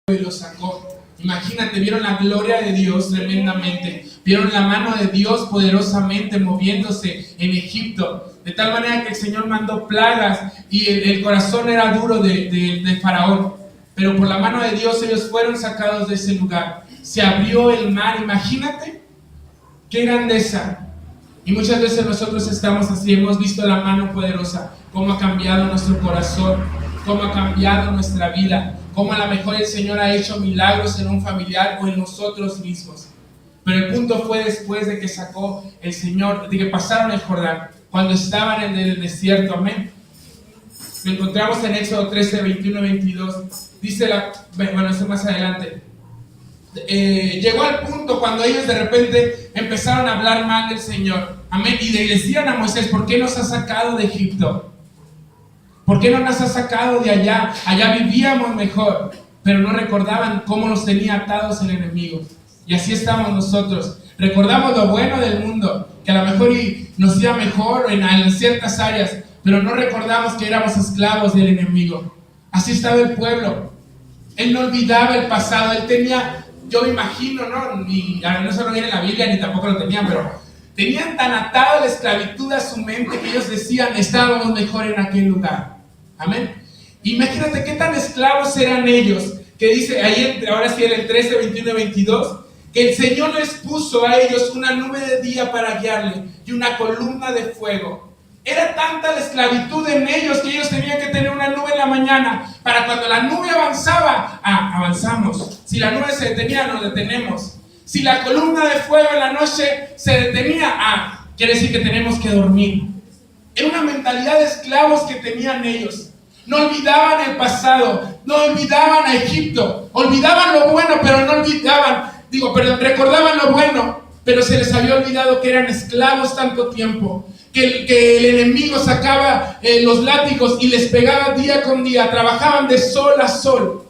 y los sacó. Imagínate, vieron la gloria de Dios tremendamente, vieron la mano de Dios poderosamente moviéndose en Egipto, de tal manera que el Señor mandó plagas y el corazón era duro de Faraón, pero por la mano de Dios ellos fueron sacados de ese lugar. Se abrió el mar, imagínate qué grandeza. Y muchas veces nosotros estamos así, hemos visto la mano poderosa, cómo ha cambiado nuestro corazón, cómo ha cambiado nuestra vida, cómo a lo mejor el Señor ha hecho milagros en un familiar o en nosotros mismos. Pero el punto fue después de que sacó el Señor, de que pasaron el Jordán, cuando estaban en el desierto, amén. Lo encontramos en Éxodo 13, 21 y 22. Dice esto más adelante. Llegó al punto cuando ellos de repente empezaron a hablar mal del Señor, amén, y le decían a Moisés: ¿por qué nos has sacado de Egipto? ¿Por qué no nos has sacado de allá? Allá vivíamos mejor. Pero no recordaban cómo nos tenía atados el enemigo. Y así estamos nosotros. Recordamos lo bueno del mundo, que a lo mejor nos iba mejor en ciertas áreas, pero no recordamos que éramos esclavos del enemigo. Así estaba el pueblo. Él no olvidaba el pasado. Él tenía, yo me imagino, no eso no viene en la Biblia, ni tampoco lo tenían, pero tenían tan atada la esclavitud a su mente que ellos decían: estábamos mejor en aquel lugar. Amén. Imagínate qué tan esclavos eran ellos, que dice ahí, ahora sí en el 13, 21 y 22, que el Señor les puso a ellos una nube de día para guiarle y una columna de fuego. Era tanta la esclavitud en ellos que ellos tenían que tener una nube en la mañana para cuando la nube avanzaba, avanzamos. Si la nube se detenía, nos detenemos. Si la columna de fuego en la noche se detenía, quiere decir que tenemos que dormir. Era una mentalidad de esclavos que tenían ellos. No olvidaban el pasado, no olvidaban a Egipto, olvidaban lo bueno, pero no recordaban lo bueno, pero se les había olvidado que eran esclavos tanto tiempo, que el enemigo sacaba los látigos y les pegaba día con día, trabajaban de sol a sol.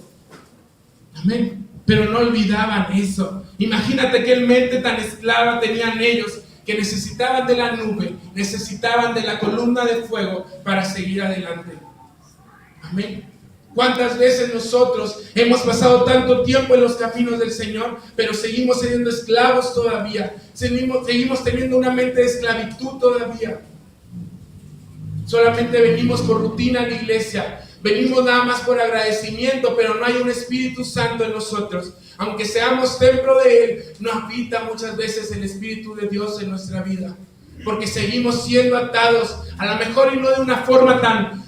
Amén. Pero no olvidaban eso. Imagínate qué mente tan esclava tenían ellos, que necesitaban de la nube, necesitaban de la columna de fuego para seguir adelante. Amén. ¿Cuántas veces nosotros hemos pasado tanto tiempo en los caminos del Señor, pero seguimos siendo esclavos todavía? Seguimos teniendo una mente de esclavitud todavía. Solamente venimos por rutina a la iglesia, venimos nada más por agradecimiento, pero no hay un Espíritu Santo en nosotros. Aunque seamos templo de Él, no habita muchas veces el Espíritu de Dios en nuestra vida, porque seguimos siendo atados, a lo mejor y no de una forma tan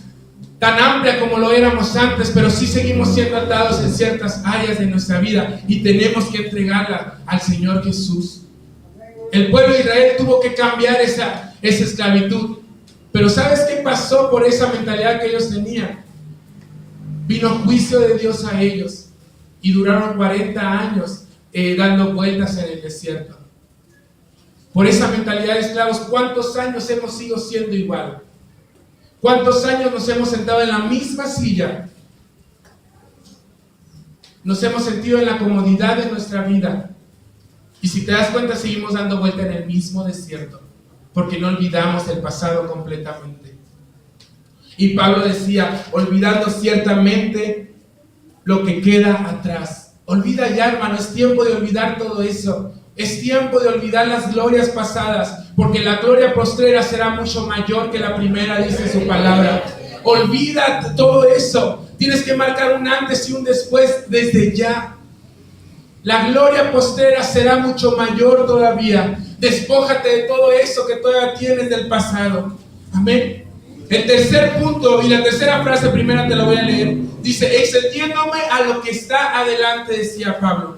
amplia como lo éramos antes, pero sí seguimos siendo atados en ciertas áreas de nuestra vida y tenemos que entregarla al Señor Jesús. El pueblo de Israel tuvo que cambiar esa esclavitud, pero ¿sabes qué pasó por esa mentalidad que ellos tenían? Vino juicio de Dios a ellos y duraron 40 años dando vueltas en el desierto. Por esa mentalidad de esclavos, ¿cuántos años hemos ido siendo igual? ¿Cuántos años nos hemos sentado en la misma silla? Nos hemos sentido en la comodidad de nuestra vida. Y si te das cuenta, seguimos dando vuelta en el mismo desierto, porque no olvidamos el pasado completamente. Y Pablo decía: olvidando ciertamente lo que queda atrás. Olvida ya, hermano, es tiempo de olvidar todo eso. Es tiempo de olvidar las glorias pasadas, porque la gloria postrera será mucho mayor que la primera, dice su palabra. Olvida todo eso. Tienes que marcar un antes y un después desde ya. La gloria postrera será mucho mayor todavía. Despójate de todo eso que todavía tienes del pasado. Amén. El tercer punto y la tercera frase, primera te la voy a leer. Dice: extendiéndome a lo que está adelante, decía Pablo.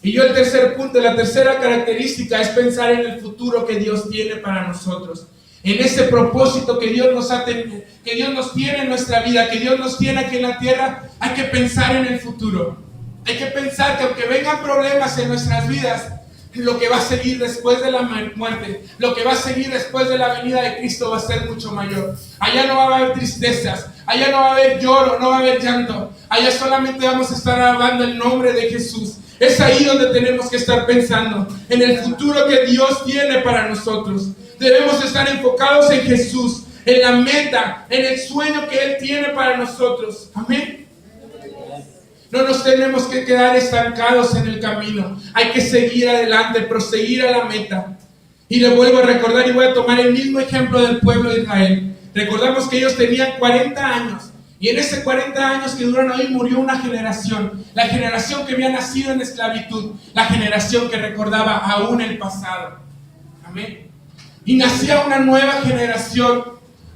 Y yo el tercer punto, la tercera característica es pensar en el futuro que Dios tiene para nosotros. En ese propósito que Dios nos tiene en nuestra vida, que Dios nos tiene aquí en la tierra, hay que pensar en el futuro. Hay que pensar que aunque vengan problemas en nuestras vidas, lo que va a seguir después de la muerte, lo que va a seguir después de la venida de Cristo va a ser mucho mayor. Allá no va a haber tristezas, allá no va a haber lloro, no va a haber llanto. Allá solamente vamos a estar alabando el nombre de Jesús. Es ahí donde tenemos que estar pensando, en el futuro que Dios tiene para nosotros. Debemos estar enfocados en Jesús, en la meta, en el sueño que Él tiene para nosotros. Amén. No nos tenemos que quedar estancados en el camino. Hay que seguir adelante, proseguir a la meta. Y le vuelvo a recordar y voy a tomar el mismo ejemplo del pueblo de Israel. Recordamos que ellos tenían 40 años. Y en ese 40 años que duran hoy murió una generación. La generación que había nacido en esclavitud. La generación que recordaba aún el pasado. Amén. Y nacía una nueva generación.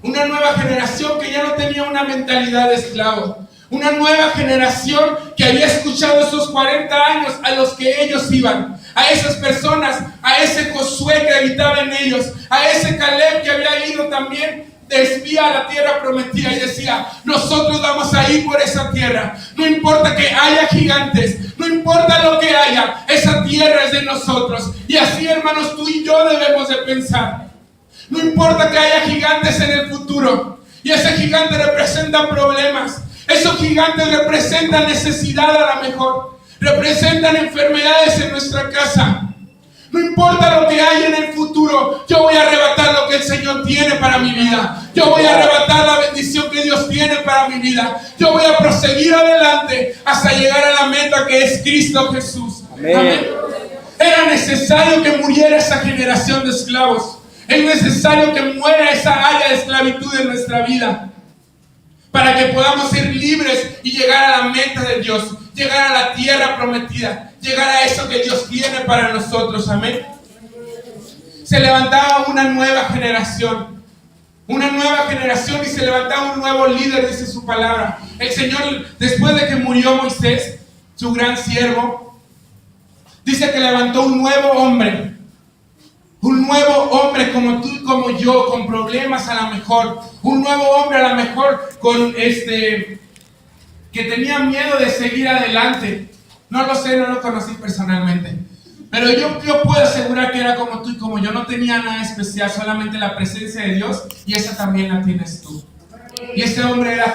Una nueva generación que ya no tenía una mentalidad de esclavo. Una nueva generación que había escuchado esos 40 años a los que ellos iban. A esas personas, a ese Josué que habitaba en ellos. A ese Caleb que había ido también de espía a la tierra prometida y decía: nosotros vamos a ir por esa tierra. No importa que haya gigantes, no importa lo que haya, esa tierra es de nosotros. Y así, hermanos, tú y yo debemos de pensar. No importa que haya gigantes en el futuro, y ese gigante representa problemas, esos gigantes representan necesidad, a lo mejor representan enfermedades en nuestra casa. No importa lo que haya en el futuro, yo voy a arrebatar lo que el Señor tiene para mi vida. Yo voy a arrebatar la bendición que Dios tiene para mi vida. Yo voy a proseguir adelante hasta llegar a la meta, que es Cristo Jesús. Amén. Amén. Era necesario que muriera esa generación de esclavos. Es necesario que muera esa área de esclavitud en nuestra vida, para que podamos ser libres y llegar a la meta de Dios, llegar a la tierra prometida, llegar a eso que Dios tiene para nosotros. Amén. Se levantaba una nueva generación y se levantaba un nuevo líder, dice su palabra. El Señor, después de que murió Moisés, su gran siervo, dice que levantó un nuevo hombre. Un nuevo hombre como tú y como yo, con problemas a lo mejor. Un nuevo hombre a lo mejor que tenía miedo de seguir adelante. No lo sé, no lo conocí personalmente. Pero yo puedo asegurar que era como tú y como yo. No tenía nada especial, solamente la presencia de Dios. Y esa también la tienes tú. Y este hombre era